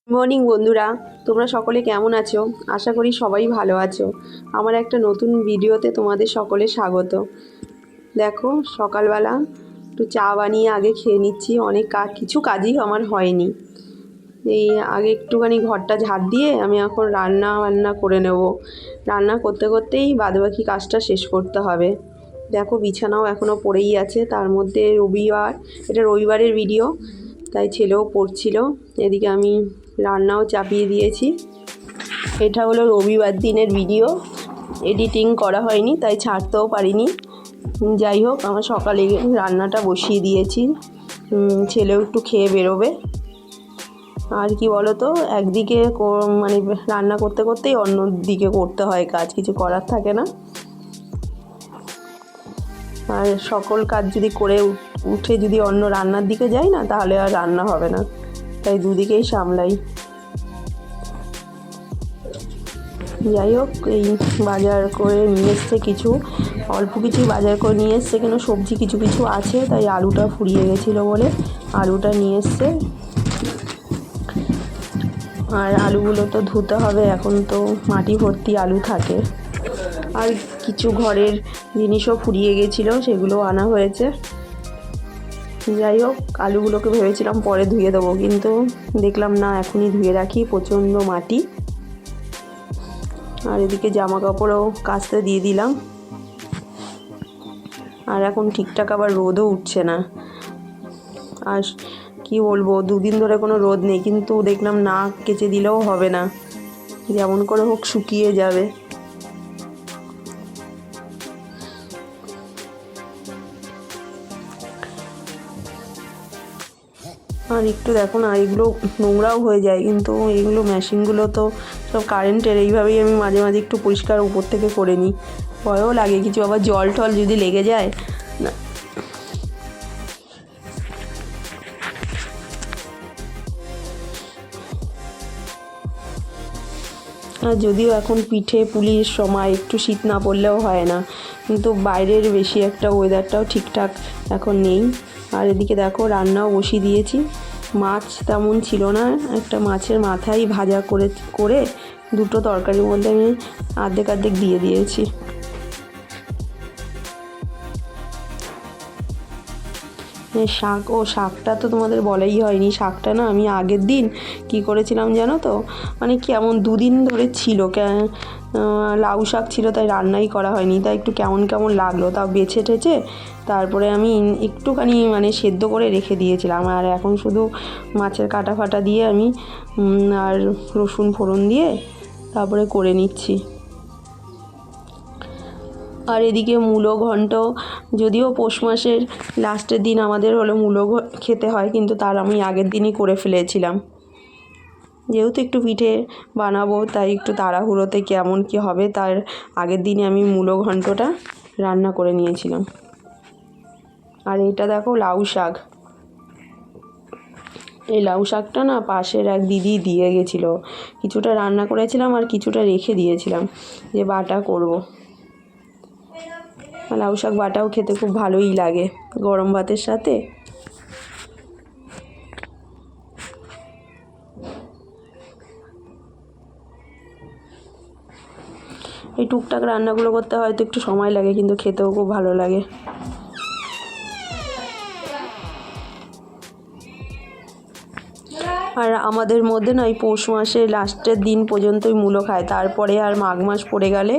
Morning বন্ধুরা, তোমরা সকলে কেমন আছো? আশা করি সবাই ভালো আছো। আমার একটা নতুন ভিডিওতে তোমাদের সকলে স্বাগত। দেখো, সকালবেলা একটু চা বানিয়ে আগে খেয়ে নিচ্ছি। অনেক কিছু কাজই আমার হয়নি। এই আগে একটুখানি ঘরটা ঝাড় দিয়ে আমি এখন রান্না করে নেব। রান্না করতে করতেই বাদবাকি কাজটা শেষ করতে হবে। দেখো, বিছানাও এখনও পড়েই আছে। তার মধ্যে রবিবার, এটা রবিবারের ভিডিও, তাই ছেলেও পড়ছিল। এদিকে আমি রান্নাও চাপিয়ে দিয়েছি। এটা হলো রবিবার দিনের ভিডিও, এডিটিং করা হয়নি তাই ছাড়তেও পারিনি। যাই হোক, আমার সকালে রান্নাটা বসিয়ে দিয়েছি। ছেলেও একটু খেয়ে বেরোবে। আর কি বলো তো, একদিকে মানে রান্না করতে করতেই অন্য দিকে করতে হয় কাজ, কিছু করার থাকে না। আর সকল কাজ যদি করে উঠে যদি অন্য রান্নার দিকে যাই না, তাহলে আর রান্না হবে না, তাই দুদিকেই সামলাই। যাই হোক, এই বাজার করে নিয়ে এসছে কিছু, অল্প কিছুই বাজার করে নিয়ে এসছে, কেন সবজি কিছু কিছু আছে, তাই আলুটা ফুরিয়ে গেছিলো বলে আলুটা নিয়ে এসছে। আর আলুগুলো তো ধুতে হবে, এখন তো মাটি ভর্তি আলু থাকে। আর কিছু ঘরের জিনিসও ফুরিয়ে গেছিলো, সেগুলো আনা হয়েছে। যাই হোক, আলুগুলোকে ভেবেছিলাম পরে ধুয়ে দেবো, কিন্তু দেখলাম না, এখনই ধুয়ে রাখি, প্রচণ্ড মাটি। আর এদিকে জামা কাপড়ও কাচতে দিয়ে দিলাম। আর এখন ঠিকঠাক আবার রোদও উঠছে না। আর কি বলবো, দুদিন ধরে কোনো রোদ নেই, কিন্তু দেখলাম না কেচে দিলেও হবে না, যেমন করে হোক শুকিয়ে যাবে। আর একটু দেখো না, এগুলো নোংরাও হয়ে যায়, কিন্তু এগুলো মেশিনগুলো তো সব কারেন্টের, এইভাবেই আমি মাঝে মাঝে একটু পরিষ্কার উপর থেকে করে নিই। ভয়ও লাগে কিছু, আবার জল টল যদি লেগে যায় না। আর যদিও এখন পিঠে পুলির সময়, একটু শীত না পড়লেও হয় না, কিন্তু বাইরের বেশি একটা ওয়েদারটাও ঠিকঠাক এখন নেই। আর এদিকে দেখো, রান্নাও বসিয়ে দিয়েছি। মাছ তেমন ছিল না, একটা মাছের মাথাই ভাজা করে দুটো তরকারির মধ্যে আমি অর্ধেক দিয়ে দিয়েছি। শাকটা তো তোমাদের বলাই হয়নি। শাকটা না আমি আগের দিন কি করেছিলাম জানো তো, মানে কেমন দুদিন ধরে ছিল, লাউ শাক ছিল, তাই রান্নাই করা হয়নি, তাই একটু কেমন কেমন লাগলো, তাও বেছে টেছে তারপরে আমি একটুখানি মানে সেদ্ধ করে রেখে দিয়েছিলাম। আর এখন শুধু মাছের কাটা ফাটা দিয়ে আমি আর রসুন ফোড়ন দিয়ে তারপরে করে নিচ্ছি। আর এদিকে মূলো ঘন্ট, যদিও পৌষ মাসের লাস্টের দিন আমাদের হলো মূলো খেতে হয়, কিন্তু তার আমি আগের দিনই করে ফেলেছিলাম, যেহেতু একটু পিঠে বানাবো, তাই একটু তাড়াহুড়োতে কেমন কি হবে তার আগের দিনে আমি মূলো ঘন্টটা রান্না করে নিয়েছিলাম। আর এটা দেখো, লাউ শাক। এই লাউ শাকটা না পাশের এক দিদি দিয়ে গেছিলো, কিছুটা রান্না করেছিলাম আর কিছুটা রেখে দিয়েছিলাম যে বাটা করব। লাউ শাক বাটাও খেতে খুব ভালোই লাগে গরম ভাতের সাথে। এই টুকটাক রান্নাগুলো করতে হয়তো একটু সময় লাগে, কিন্তু খেতেও খুব ভালো লাগে। আর আমাদের মধ্যে না এই পৌষ মাসে লাস্টের দিন পর্যন্তই মূলো খায়, তারপরে আর মাঘ মাস পড়ে গেলে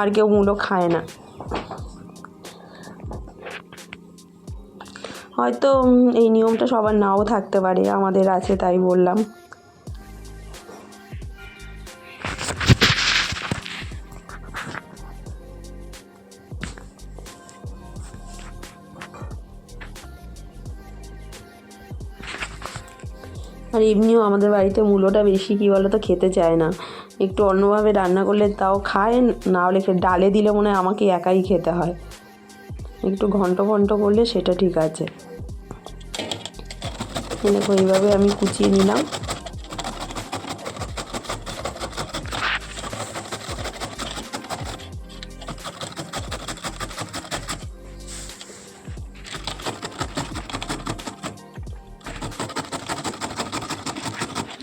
আর কেউ মূলো খায় না। হয়তো এই নিয়মটা সবার নাও থাকতে পারে, আমাদের আছে তাই বললাম। আর এমনিও আমাদের বাড়িতে মূলোটা বেশি কী বলো তো খেতে চায় না, একটু অন্যভাবে রান্না করলে তাও খায়, না হলে ডালে দিলে মনে হয় আমাকে একাই খেতে হয়। একটু ঘন্ট করলে সেটা ঠিক আছে। দেখো, এইভাবে আমি কুচিয়ে নিলাম।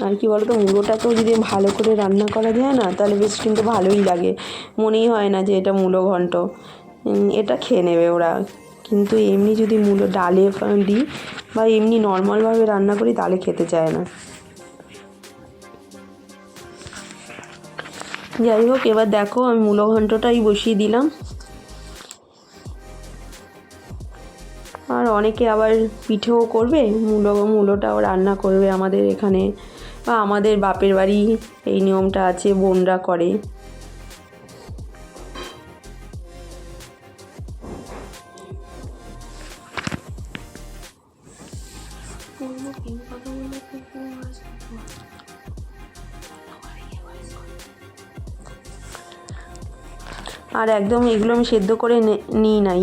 আর আর কি বলতো, মূলোটাকেও যদি ভালো করে রান্না করা যায় না, তাহলে বেশ কিন্তু ভালোই লাগে, মনেই হয় না যে এটা মূলো ঘন্ট। এটা খেয়ে নেবে ওরা। কিন্তু এমনি যদি মূলো ডালে দিই বা এমনি নর্মালভাবে রান্না করি, তাহলে খেতে চায় না। যাই হোক, এবার দেখো আমি মূলো ঘন্টটাই বসিয়ে দিলাম। আর অনেকে আবার পিঠেও করবে, মূলোটাও রান্না করবে আমাদের এখানে, বা আমাদের বাপের বাড়ি এই নিয়মটা আছে, বোনরা করে। আর একদম এগুলো আমি সেদ্ধ করে নিই নাই,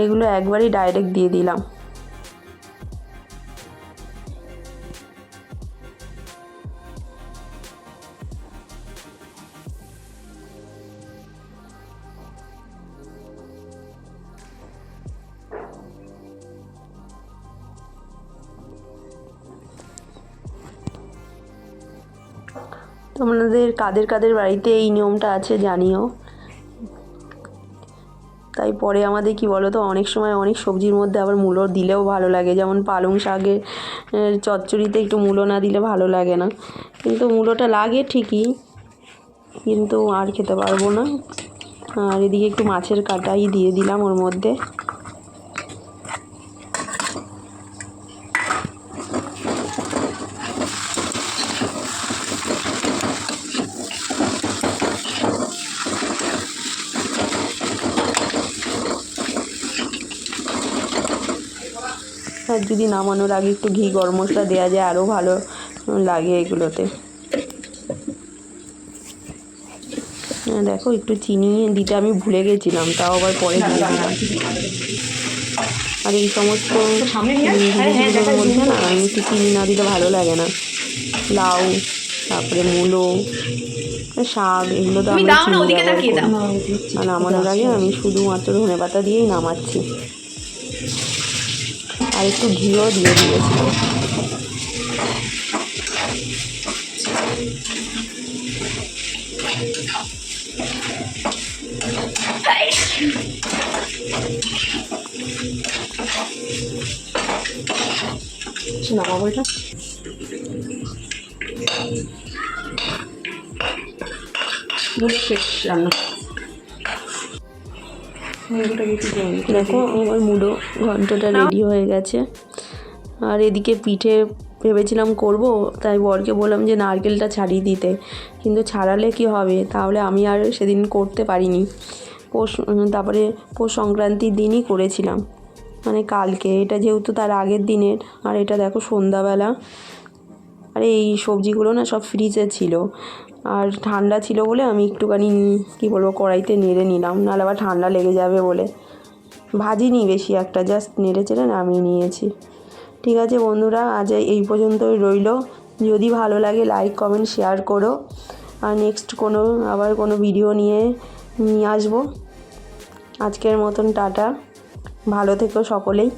এগুলো একবারই ডাইরেক্ট দিয়ে দিলাম। তোমাদের কাদের কাদের বাড়িতে এই নিয়মটা আছে জানিও। তাই পরে আমাদের কি বলো তো, অনেক সময় অনেক সবজির মধ্যে আবার মূলো দিলেও ভালো লাগে, যেমন পালং শাকে চচ্চড়িতে একটু মূলো না দিলে ভালো লাগে না। কিন্তু মূলোটা লাগে ঠিকই, কিন্তু আর খেতে পারবো না। আর এদিকে একটু মাছের কাটাই দিয়ে দিলাম ওর মধ্যে। আর যদি নামানোর আগে একটু ঘি গরম মশলা দেওয়া যায়, আরও ভালো লাগে এগুলোতে। দেখো, একটু চিনি দিতে আমি ভুলে গেছিলাম, তাও আবার পরে দিয়ে দিলাম। আর এই সমস্ত জিনিসগুলোর মধ্যে না একটু চিনি না দিলে ভালো লাগে না। লাউ, তারপরে মূলো, শাক, এগুলো তো আমরা চিনি ব্যবহার করি। আর নামানোর আগে আমি শুধুমাত্র ধনেপাতা দিয়েই নামাচ্ছি, আর একটু ঘিও দিয়ে দিয়েছিলাম। নামাবো এটা। দেখো আমার মূলো ঘন্টটা রেডি হয়ে গেছে। আর এদিকে পিঠে ভেবেছিলাম করব, তাই বরকে বললাম যে নারকেলটা ছাড়িয়ে দিতে, কিন্তু ছাড়ালে কি হবে, তাহলে আমি আর সেদিন করতে পারিনি। তারপরে পৌষ সংক্রান্তির দিনই করেছিলাম, মানে কালকে। এটা যেহেতু তার আগের দিনের, আর এটা দেখো সন্ধ্যাবেলা। আর এই সবজিগুলো না সব ফ্রিজে ছিল, আর ঠান্ডা ছিল বলে আমি একটুখানি কী বলবো কড়াইতে নেড়ে নিলাম, নাহলে আবার ঠান্ডা লেগে যাবে বলে। ভাজিনি বেশি একটা, জাস্ট নেড়ে চেড়ে নামিয়ে নিয়েছি। ঠিক আছে বন্ধুরা, আজ এই পর্যন্তই রইল। যদি ভালো লাগে লাইক কমেন্ট শেয়ার করো। আর নেক্সট আবার কোনো ভিডিও নিয়ে আসবো। আজকের মতন টাটা, ভালো থেকো সকলেই।